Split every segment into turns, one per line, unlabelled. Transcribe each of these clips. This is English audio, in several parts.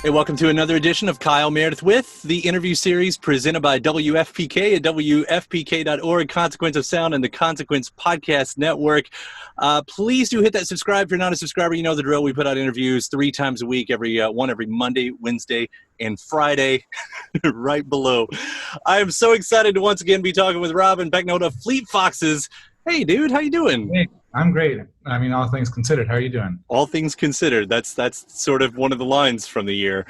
Hey, welcome to another edition of Kyle Meredith with the interview series presented by WFPK at WFPK.org, Consequence of Sound, and the Consequence Podcast Network. Please do hit that subscribe. If you're not a subscriber, you know the drill. We put out interviews 3 times a week, every Monday, Wednesday, and Friday, right below. I am so excited to once again be talking with Robin Pecknold of Fleet Foxes. Hey, dude, how you doing?
Hey, I'm great. I mean, all things considered, how are you doing?
All things considered. That's sort of one of the lines from the year.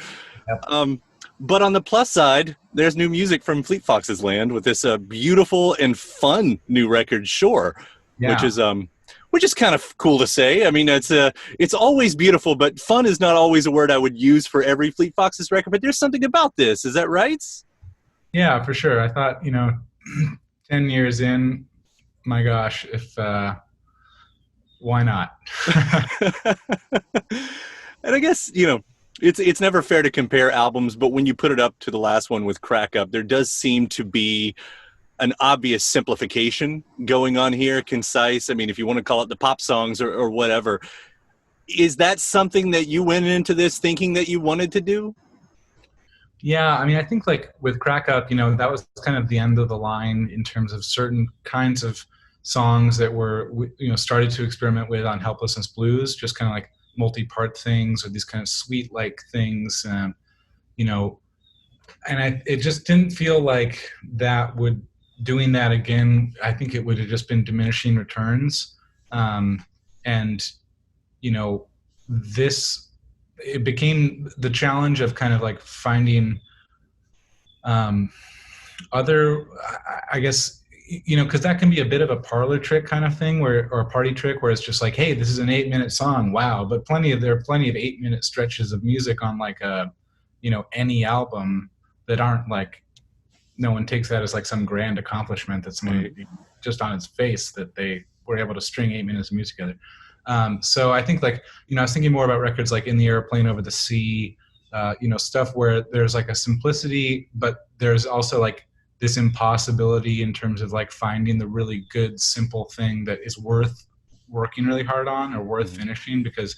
Yep.
But on the plus side, there's new music from Fleet Foxes land with this beautiful and fun new record, Shore,
Yeah.
which is kind of cool to say. I mean, it's always beautiful, but fun is not always a word I would use for every Fleet Foxes record. But there's something about this. Is that right?
Yeah, for sure. I thought, 10 years in, my gosh, why not?
And I guess, it's never fair to compare albums, but when you put it up to the last one with Crack Up, there does seem to be an obvious simplification going on here, concise. I mean, if you want to call it the pop songs or whatever. Is that something that you went into this thinking that you wanted to do?
Yeah, I mean, I think like with Crack Up, that was kind of the end of the line in terms of certain kinds of songs that were, started to experiment with on Helplessness Blues, just kind of like multi-part things or these kind of suite-like things, it just didn't feel like doing that again, I think it would have just been diminishing returns. It became the challenge of kind of like finding other, I guess, because that can be a bit of a parlor trick kind of thing or a party trick where it's just like, hey, this is an 8-minute song. Wow. But there are plenty of 8-minute stretches of music on like any album that aren't like, no one takes that as like some grand accomplishment that's just on its face that they were able to string 8 minutes of music together. So I think like, I was thinking more about records like In the Airplane Over the Sea, stuff where there's like a simplicity, but there's also like this impossibility in terms of like finding the really good, simple thing that is worth working really hard on or worth finishing because,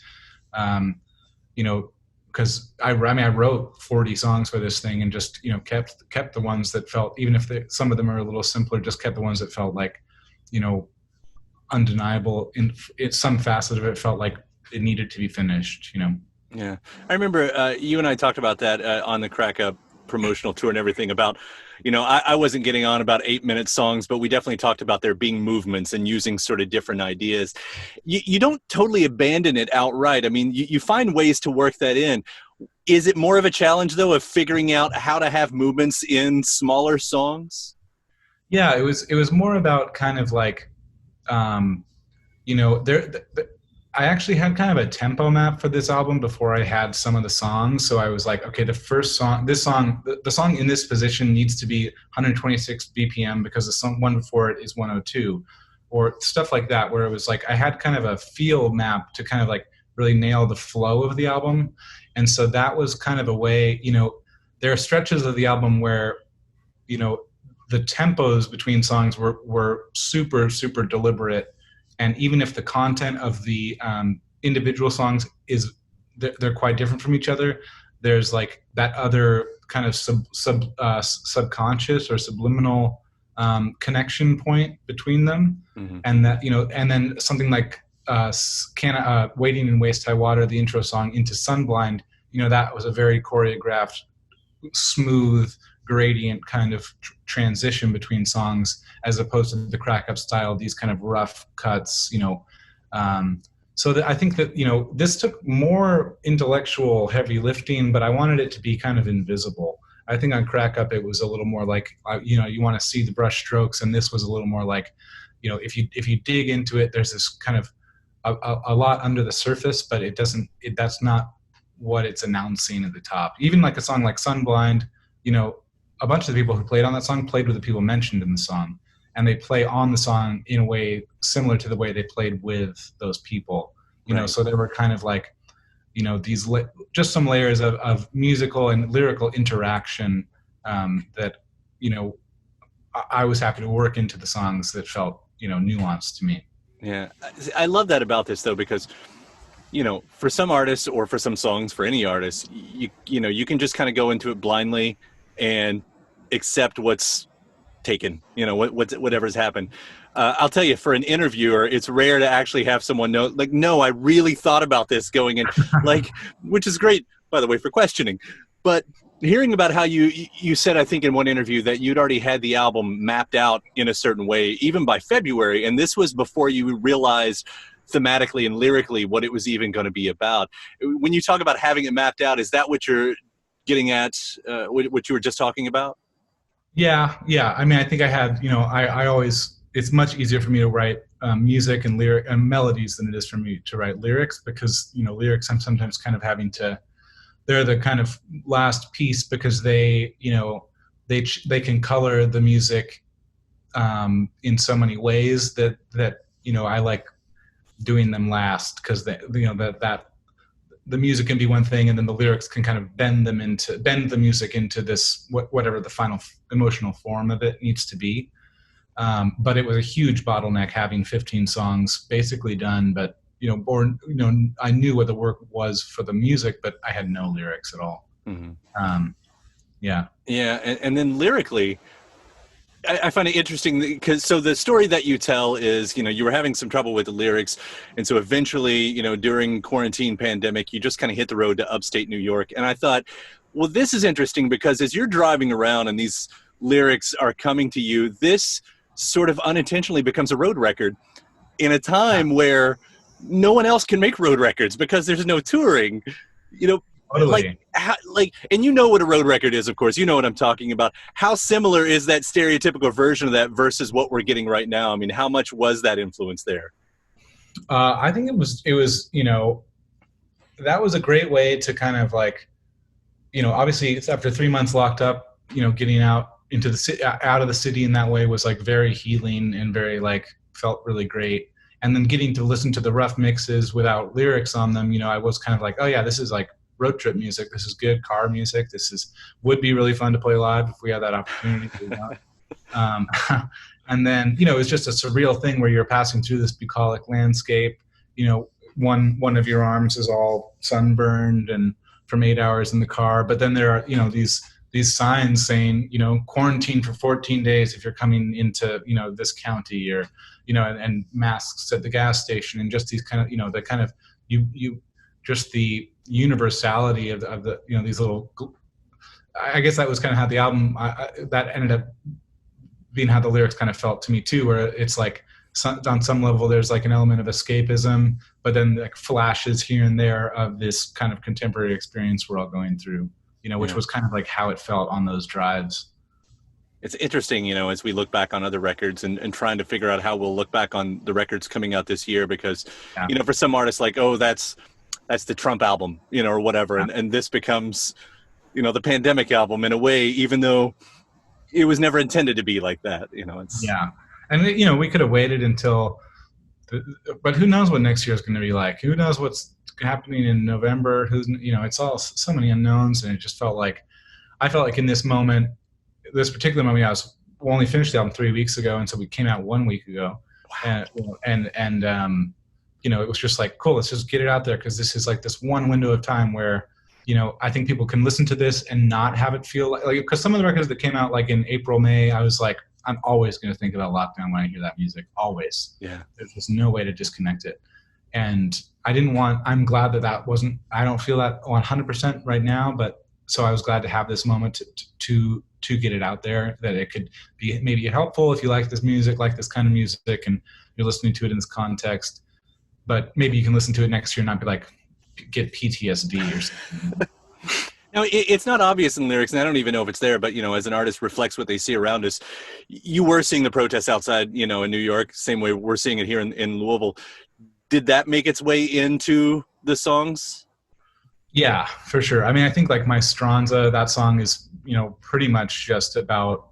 because I wrote 40 songs for this thing and just, kept the ones that felt, even if some of them are a little simpler, just kept the ones that felt like, undeniable in some facet of it felt like it needed to be finished,
Yeah. I remember you and I talked about that on the Crack Up promotional tour and everything about, I wasn't getting on about 8-minute songs, but we definitely talked about there being movements and using sort of different ideas. You don't totally abandon it outright. I mean, you find ways to work that in. Is it more of a challenge, though, of figuring out how to have movements in smaller songs?
Yeah, it was more about kind of like, I actually had kind of a tempo map for this album before I had some of the songs. So I was like, okay, the song in this position needs to be 126 BPM because the one before it is 102 or stuff like that, where it was like, I had kind of a feel map to kind of like really nail the flow of the album. And so that was kind of a way, there are stretches of the album where, the tempos between songs were super, super deliberate. And even if the content of the individual songs they're quite different from each other, there's like that other kind of subconscious or subliminal connection point between them. Mm-hmm. And that, and then something like Waiting in Waist High Water, the intro song into Sunblind, that was a very choreographed, smooth gradient kind of transition between songs as opposed to the Crack Up style, these kind of rough cuts, so I think that, this took more intellectual heavy lifting, but I wanted it to be kind of invisible. I think on Crack Up, it was a little more like, you want to see the brush strokes. And this was a little more like, if you dig into it, there's this kind of a lot under the surface, but that's not what it's announcing at the top. Even like a song like Sunblind, a bunch of the people who played on that song played with the people mentioned in the song, and they play on the song in a way similar to the way they played with those people,
right.
So they were kind of like, these just some layers of musical and lyrical interaction that, I was happy to work into the songs that felt, nuanced to me.
Yeah. I love that about this, though, because for some artists or for some songs, for any artist, you can just kind of go into it blindly and accept what's taken, whatever's happened. I'll tell you, for an interviewer, it's rare to actually have someone know, like, no, I really thought about this going in, like, which is great, by the way, for questioning. But hearing about how you said, I think in one interview, that you'd already had the album mapped out in a certain way, even by February, and this was before you realized thematically and lyrically what it was even going to be about. When you talk about having it mapped out, is that what you're getting at, what you were just talking about?
Yeah. I mean, I think I had, I always, it's much easier for me to write music and lyric and melodies than it is for me to write lyrics, because, lyrics I'm sometimes kind of having to, they're the kind of last piece, because they, they can color the music in so many ways that I like doing them last, because that the music can be one thing, and then the lyrics can kind of bend the music into this whatever the final emotional form of it needs to be. But it was a huge bottleneck having 15 songs basically done, but I knew what the work was for the music, but I had no lyrics at all. Mm-hmm. Yeah,
and then lyrically, I find it interesting because the story that you tell is, you were having some trouble with the lyrics. And so eventually, during quarantine pandemic, you just kind of hit the road to upstate New York. And I thought, well, this is interesting because as you're driving around and these lyrics are coming to you, this sort of unintentionally becomes a road record in a time where no one else can make road records because there's no touring,
Totally.
And you know what a road record is, of course. You know what I'm talking about. How similar is that stereotypical version of that versus what we're getting right now? I mean, how much was that influence there?
I think it was, that was a great way to kind of like, obviously it's after 3 months locked up, getting out into out of the city in that way was like very healing and very like felt really great. And then getting to listen to the rough mixes without lyrics on them, I was kind of like, oh yeah, this is like road trip music. This is good car music. Would be really fun to play live if we had that opportunity. And then, it's just a surreal thing where you're passing through this bucolic landscape. One of your arms is all sunburned and from 8 hours in the car. But then there are, these signs saying, quarantine for 14 days if you're coming into, this county, or, and masks at the gas station, and just these kind of, the kind of, just the universality of the these little, I guess that was kind of how the album that ended up being how the lyrics kind of felt to me too, where it's like on some level there's like an element of escapism, but then like flashes here and there of this kind of contemporary experience we're all going through, which was kind of like how it felt on those drives.
It's interesting, as we look back on other records and trying to figure out how we'll look back on the records coming out this year, because for some artists, like, oh, that's the Trump album, or whatever. And this becomes, the pandemic album in a way, even though it was never intended to be like that, it's.
Yeah. And, we could have waited until, but who knows what next year is going to be like? Who knows what's happening in November? It's all so many unknowns. And it just I felt like in this particular moment, I was only finished the album 3 weeks ago. And so we came out 1 week ago. Wow. And it was just like, cool, let's just get it out there, because this is like this one window of time where, I think people can listen to this and not have it feel like, because some of the records that came out like in April, May, I was like, I'm always going to think about lockdown when I hear that music, always.
Yeah.
There's just no way to disconnect it. And I'm glad that wasn't, I don't feel that 100% right now, but so I was glad to have this moment to get it out there, that it could be maybe helpful if you like this music, like this kind of music, and you're listening to it in this context. But maybe you can listen to it next year and not be like, get PTSD or something.
Now, it's not obvious in lyrics, and I don't even know if it's there, but, as an artist reflects what they see around us. You were seeing the protests outside, in New York, same way we're seeing it here in Louisville. Did that make its way into the songs?
Yeah, for sure. I mean, I think like My Stranza, that song is, pretty much just about,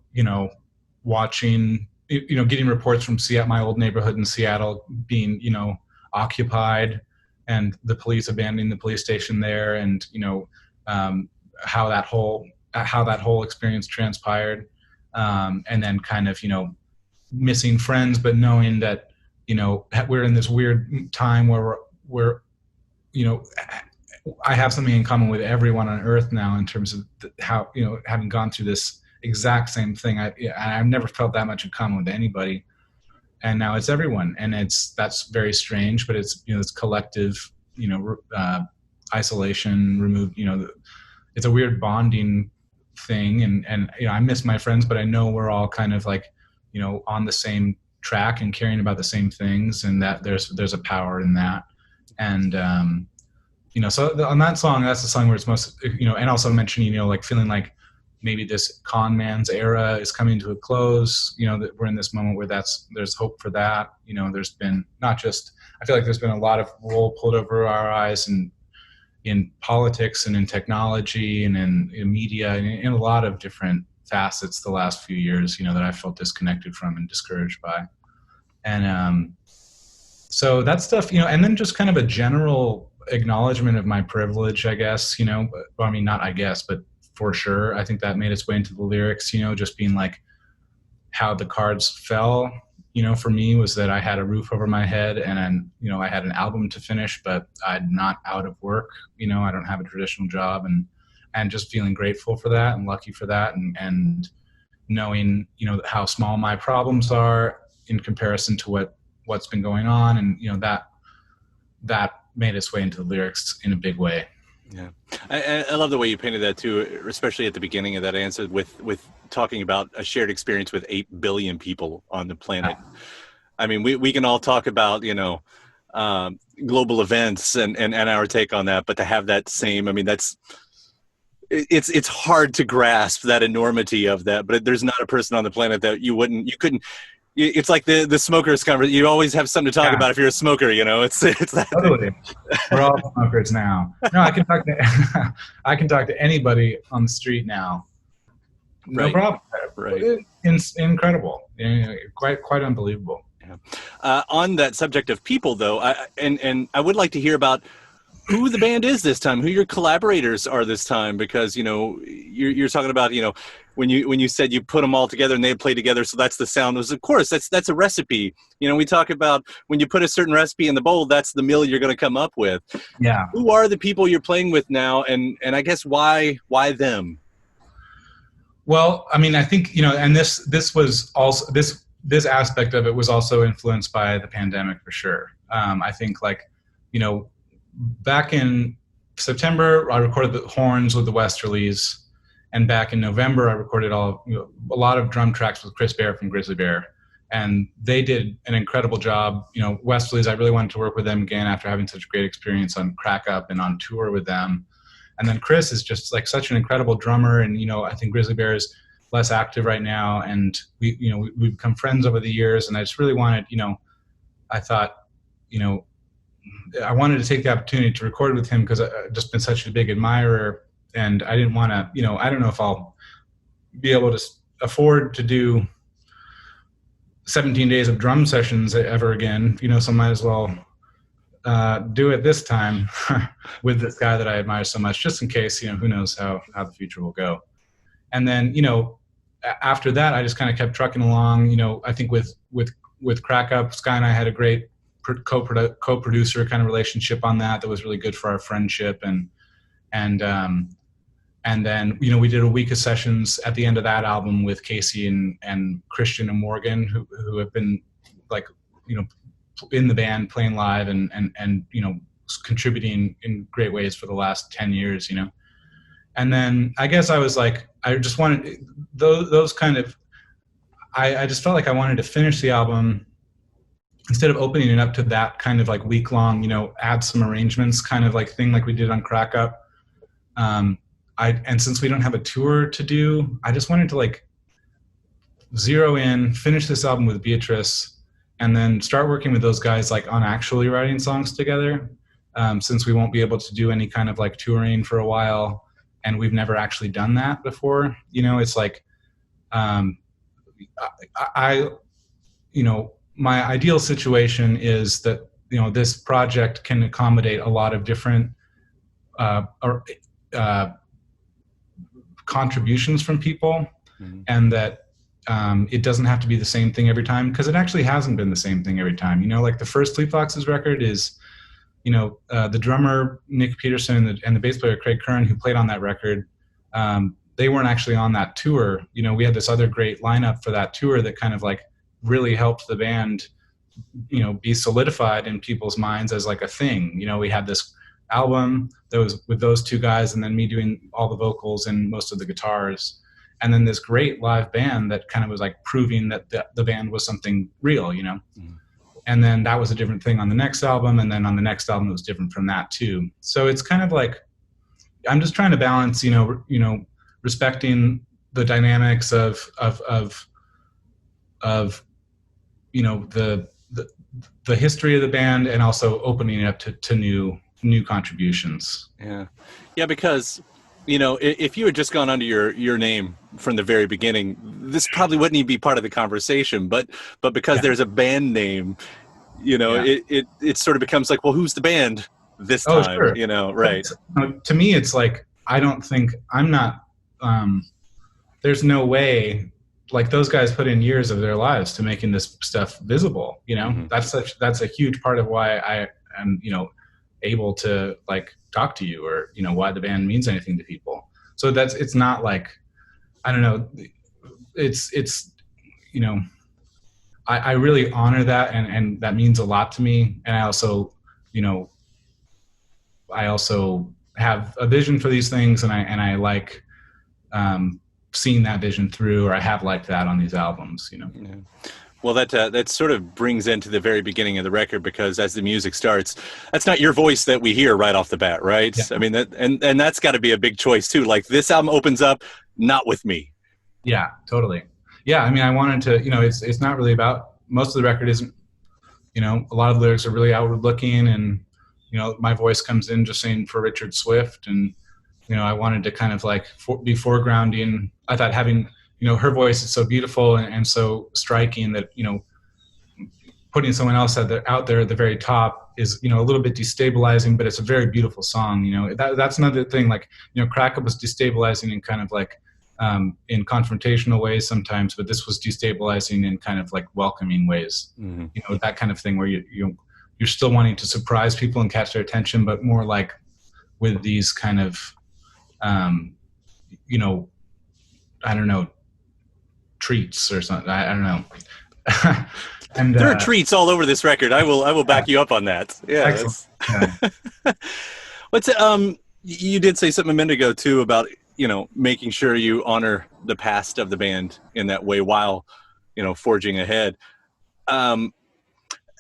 watching, getting reports from my old neighborhood in Seattle being, occupied, and the police abandoning the police station there, and how that whole experience transpired, and then kind of missing friends, but knowing that we're in this weird time where we're you know, I have something in common with everyone on earth now in terms of how, you know, having gone through this exact same thing. I've never felt that much in common with anybody. And now it's everyone. And that's very strange, but it's, you know, it's collective, you know, isolation, removed, you know, it's a weird bonding thing. And, you know, I miss my friends, but I know we're all kind of like, you know, on the same track and caring about the same things, and that there's a power in that. And, you know, so on that song, that's the song where it's most, you know, and also mentioning, you know, like feeling like maybe this con man's era is coming to a close, you know, that we're in this moment where there's hope for that. You know, there's been not just, I feel like there's been a lot of wool pulled over our eyes and in politics and in technology and in media and in a lot of different facets the last few years, you know, that I felt disconnected from and discouraged by. And so that stuff, you know, and then just kind of a general acknowledgement of my privilege, I guess, you know, I mean, not I guess, but for sure, I think that made its way into the lyrics, you know, just being like how the cards fell, you know, for me was that I had a roof over my head and, you know, I had an album to finish, but I'm not out of work, you know, I don't have a traditional job, and just feeling grateful for that and lucky for that, and knowing, you know, how small my problems are in comparison to what's been going on. And, you know, that made its way into the lyrics in a big way.
Yeah. I love the way you painted that too, especially at the beginning of that answer with talking about a shared experience with 8 billion people on the planet. I mean, we can all talk about, you know, global events and our take on that, but to have that same, I mean, it's hard to grasp that enormity of that, but there's not a person on the planet that you couldn't, it's like the smokers conversation. You always have something to talk about if you're a smoker, you know, it's that.
Totally. We're all smokers now. No, I can talk to anybody on the street now. No
Right.
problem.
Right.
It's incredible. Quite unbelievable.
Yeah. On that subject of people though, and I would like to hear about who the band is this time, who your collaborators are this time, because, you know, you're talking about, you know, when you said you put them all together and they play together, so that's the sound. Was, of course, that's a recipe. You know, we talk about when you put a certain recipe in the bowl, that's the meal you're going to come up with.
Yeah.
Who are the people you're playing with now, and I guess why them?
Well, I mean, I think, you know, and this was also this aspect of it was also influenced by the pandemic for sure. I think, like, you know, back in September, I recorded the horns with the Westerlies, and back in November, I recorded a lot of drum tracks with Chris Bear from Grizzly Bear, and they did an incredible job. You know, Westerlies, I really wanted to work with them again after having such a great experience on Crack Up and on tour with them. And then Chris is just like such an incredible drummer, and, you know, I think Grizzly Bear is less active right now, and we've become friends over the years, and I just really wanted, you know, I thought, you know, I wanted to take the opportunity to record with him because I've just been such a big admirer, and I didn't want to, you know, I don't know if I'll be able to afford to do 17 days of drum sessions ever again, you know, so might as well do it this time with this guy that I admire so much, just in case, you know, who knows how the future will go. And then, you know, after that, I just kind of kept trucking along. You know, I think with Crack Up, Sky and I had a great co-producer kind of relationship on that was really good for our friendship. And then, you know, we did a week of sessions at the end of that album with Casey and Christian and Morgan, who have been, like, you know, in the band playing live and you know, contributing in great ways for the last 10 years, you know. And then I guess I was like, I just wanted those kind of, I just felt like I wanted to finish the album instead of opening it up to that kind of like week-long, you know, add some arrangements kind of like thing like we did on Crack Up. And since we don't have a tour to do, I just wanted to like zero in, finish this album with Beatrice, and then start working with those guys like on actually writing songs together, since we won't be able to do any kind of like touring for a while, and we've never actually done that before. You know, it's like, I you know, my ideal situation is that, you know, this project can accommodate a lot of different contributions from people, and that it doesn't have to be the same thing every time, because it actually hasn't been the same thing every time. You know, like the first Fleet Foxes record is, the drummer Nick Peterson and the bass player Craig Kern, who played on that record, they weren't actually on that tour. We had this other great lineup for that tour that kind of like really helped the band, be solidified in people's minds as like a thing. We had this album that was with those two guys, and then me doing all the vocals and most of the guitars, and then this great live band that kind of was like proving that the band was something real, And then that was a different thing on the next album, and then on the next album it was different from that too. So it's kind of like I'm just trying to balance, respecting the dynamics of the history of the band, and also opening it up to new contributions.
Yeah, because if you had just gone under your name from the very beginning, this probably wouldn't even be part of the conversation. But because there's a band name, it sort of becomes like, well, who's the band this time?
Sure.
Right?
To me, it's like I'm not. There's no way. Like those guys put in years of their lives to making this stuff visible. That's a huge part of why I am able to like talk to you, or why the band means anything to people. So it's not like, I don't know, it's I really honor that, and that means a lot to me. And I also have a vision for these things, and I like seeing that vision through, or I have liked that on these albums. Yeah.
Well, that sort of brings into the very beginning of the record, because as the music starts, that's not your voice that we hear right off the bat, right? Yeah. I mean, and that's got to be a big choice too. Like, this album opens up not with me.
Yeah, totally. Yeah, I mean, I wanted to, it's not really about, most of the record isn't, a lot of the lyrics are really outward looking, and my voice comes in just saying for Richard Swift, and I wanted to kind of like be foregrounding. I thought having her voice is so beautiful and so striking that, putting someone else out there at the very top is, a little bit destabilizing, but it's a very beautiful song. That's another thing, like, Crack Up was destabilizing in kind of like, in confrontational ways sometimes, but this was destabilizing in kind of like welcoming ways. Mm-hmm. That kind of thing where you're still wanting to surprise people and catch their attention, but more like with these kind of, I don't know, treats or something. I don't know. And
there are treats all over this record. I will back you up on that. Yeah. What's you did say something a minute ago too about making sure you honor the past of the band in that way while forging ahead. And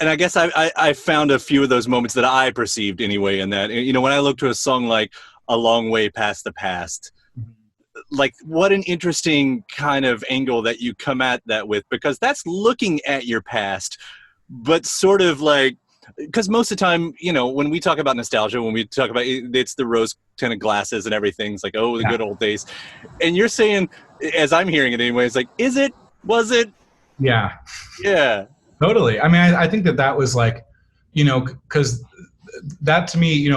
I guess I found a few of those moments that I perceived anyway in that. When I look to a song like A Long Way Past the Past, like, what an interesting kind of angle that you come at that with, because that's looking at your past, but sort of like, because most of the time, when we talk about nostalgia, when we talk about it's the rose tinted glasses and everything, it's like, oh, the good old days. And you're saying, as I'm hearing it anyway, it's like, is it? Was it?
Yeah.
Yeah.
Totally. I mean, I think that was like, because that to me,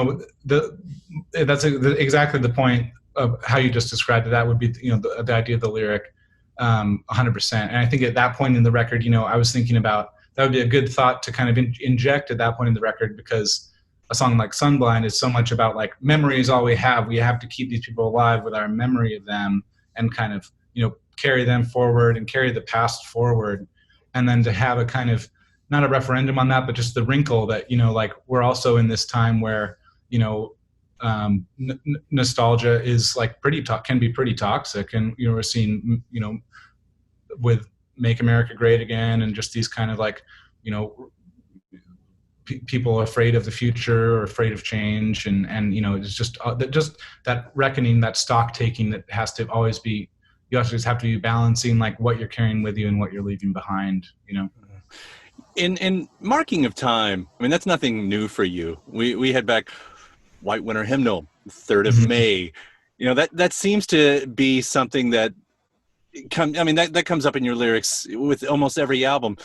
that's exactly the point of how you just described it. That would be, the idea of the lyric, 100%. And I think at that point in the record, I was thinking about, that would be a good thought to kind of inject at that point in the record, because a song like Sunblind is so much about like, memory is all we have. We have to keep these people alive with our memory of them, and kind of, carry them forward and carry the past forward. And then to have a kind of, not a referendum on that, but just the wrinkle that, like, we're also in this time where, nostalgia is like can be pretty toxic. And, we're seeing, with Make America Great Again, and just these kind of like, people afraid of the future or afraid of change. And it's just that reckoning, that stock taking that has to always be, you also just have to be balancing like what you're carrying with you and what you're leaving behind,
In marking of time, I mean, that's nothing new for you. We had back White Winter Hymnal, 3rd of May. That seems to be something that that comes up in your lyrics with almost every album.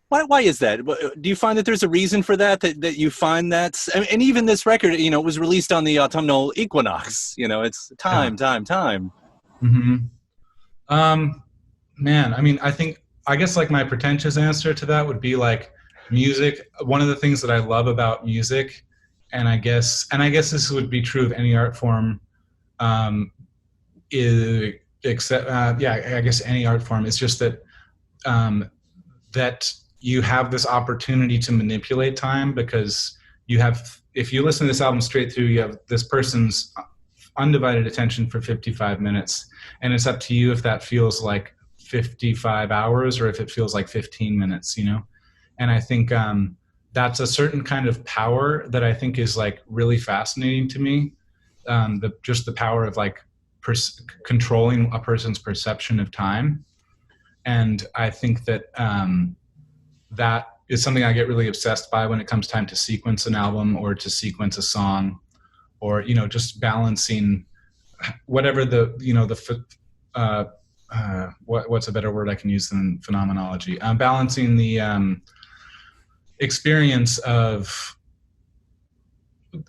Why is that? Do you find that there's a reason for that you find that? And even this record, it was released on the autumnal equinox. It's time.
Mm-hmm. Man, I mean, I guess like my pretentious answer to that would be like, music. One of the things that I love about music, and I guess this would be true of any art form, except I guess any art form. It's just that that you have this opportunity to manipulate time, because you have, if you listen to this album straight through, you have this person's undivided attention for 55 minutes, and it's up to you if that feels like 55 hours or if it feels like 15 minutes, you know? And I think that's a certain kind of power that I think is like really fascinating to me. Just the power of like controlling a person's perception of time. And I think that that is something I get really obsessed by when it comes time to sequence an album or to sequence a song, or, you know, just balancing whatever the, you know, what's a better word I can use than phenomenology? Balancing the experience of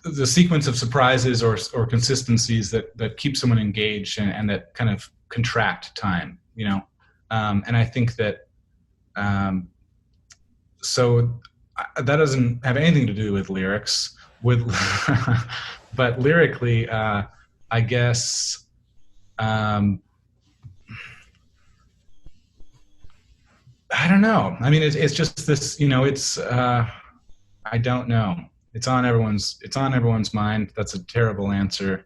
the sequence of surprises or consistencies that keep someone engaged and that kind of contract time, you know? And I think that, so that doesn't have anything to do with lyrics, but lyrically, I guess, I don't know. I mean, it's just this, you know, it's, I don't know. It's on everyone's mind. That's a terrible answer,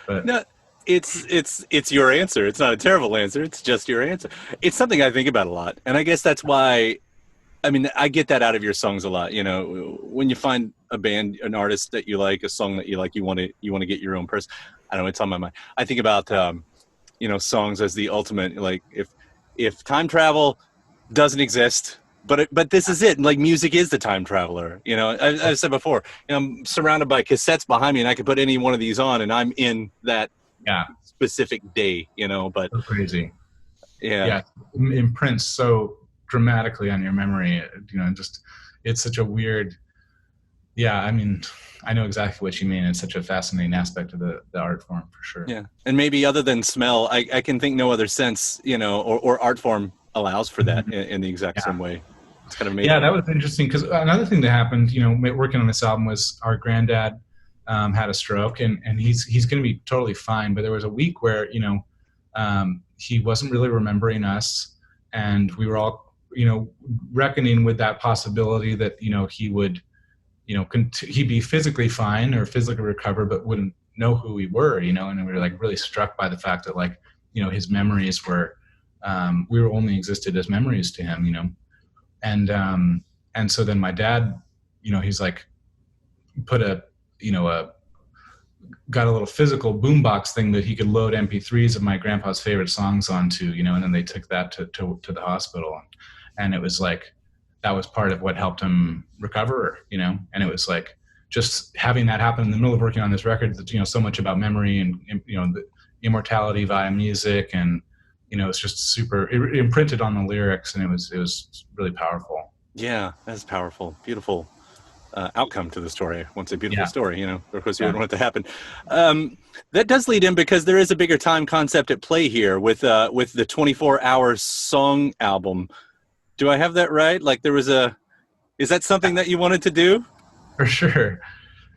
but
no, it's your answer. It's not a terrible answer. It's just your answer. It's something I think about a lot. And I guess that's why, I mean, I get that out of your songs a lot. You know, when you find a band, an artist that you like, a song that you like, you want to get your own person. I don't know, it's on my mind. I think about, you know, songs as the ultimate, like if time travel doesn't exist, but this is it. Like, music is the time traveler. You know, I've said before, you know, I'm surrounded by cassettes behind me, and I could put any one of these on, and I'm in that specific day. You know, but
so crazy.
Yeah,
imprints so dramatically on your memory. You know, just it's such a weird. Yeah, I mean, I know exactly what you mean. It's such a fascinating aspect of the art form, for sure.
Yeah, and maybe other than smell, I can think no other sense, you know, or art form allows for that in the exact same way. It's kind of amazing.
Yeah, that was interesting, because another thing that happened, you know, working on this album, was our granddad had a stroke, and he's going to be totally fine. But there was a week where, you know, he wasn't really remembering us, and we were all, you know, reckoning with that possibility that, you know, he would, you know, he'd be physically fine or physically recover, but wouldn't know who we were, you know. And we were like really struck by the fact that, like, you know, his memories were, we were only existed as memories to him, you know. And so then my dad, you know, he's like, got a little physical boombox thing that he could load MP3s of my grandpa's favorite songs onto, you know, and then they took that to the hospital. And it was like, that was part of what helped him recover, you know. And it was like, just having that happen in the middle of working on this record, that's, you know, so much about memory and, you know, the immortality via music, and, you know, it's just super, it imprinted on the lyrics, and it was really powerful.
Yeah, that's powerful. Beautiful outcome to the story. Once a beautiful story, you know, of course you wouldn't want it to happen. That does lead in, because there is a bigger time concept at play here with the 24-hour song album. Do I have that right? Like, is that something that you wanted to do?
For sure.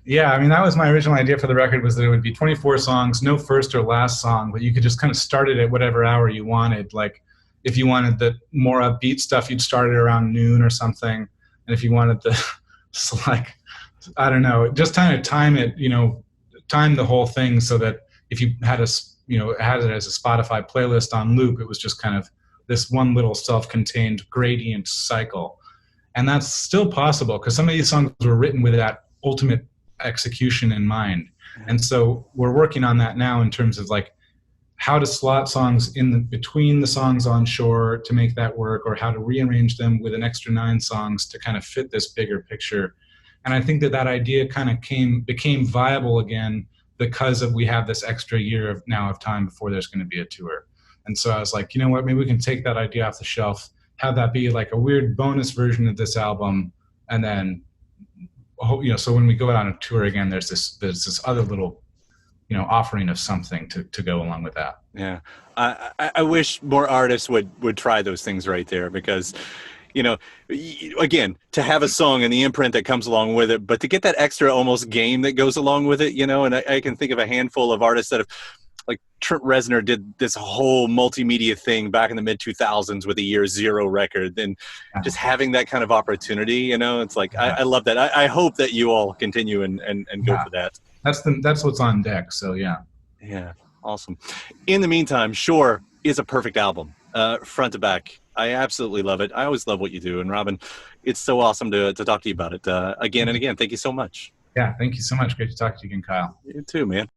Yeah, I mean, that was my original idea for the record, was that it would be 24 songs, no first or last song, but you could just kind of start it at whatever hour you wanted. Like, if you wanted the more upbeat stuff, you'd start it around noon or something. And if you wanted the, like, I don't know, just kind of time it, you know, time the whole thing so that if you had had it as a Spotify playlist on loop, it was just kind of this one little self-contained gradient cycle. And that's still possible, because some of these songs were written with that ultimate execution in mind. And so we're working on that now, in terms of like how to slot songs between the songs on Shore to make that work, or how to rearrange them with an extra 9 songs to kind of fit this bigger picture. And I think that idea kind of became viable again because we have this extra year of time before there's going to be a tour. And so I was like, you know what, maybe we can take that idea off the shelf, have that be like a weird bonus version of this album, and then, you know, so when we go out on a tour again, there's this other little, you know, offering of something to go along with that.
Yeah, I wish more artists would try those things right there, because, you know, again, to have a song and the imprint that comes along with it, but to get that extra almost game that goes along with it, you know, and I can think of a handful of artists that have, like Trent Reznor did this whole multimedia thing back in the mid 2000s with the Year Zero record, and just having that kind of opportunity, you know, it's like, I love that. I hope that you all continue and go for that.
That's what's on deck. So yeah.
Yeah. Awesome. In the meantime, Shore is a perfect album, front to back. I absolutely love it. I always love what you do. And Robin, it's so awesome to talk to you about it again and again. Thank you so much.
Yeah. Thank you so much. Great to talk to you again, Kyle.
You too, man.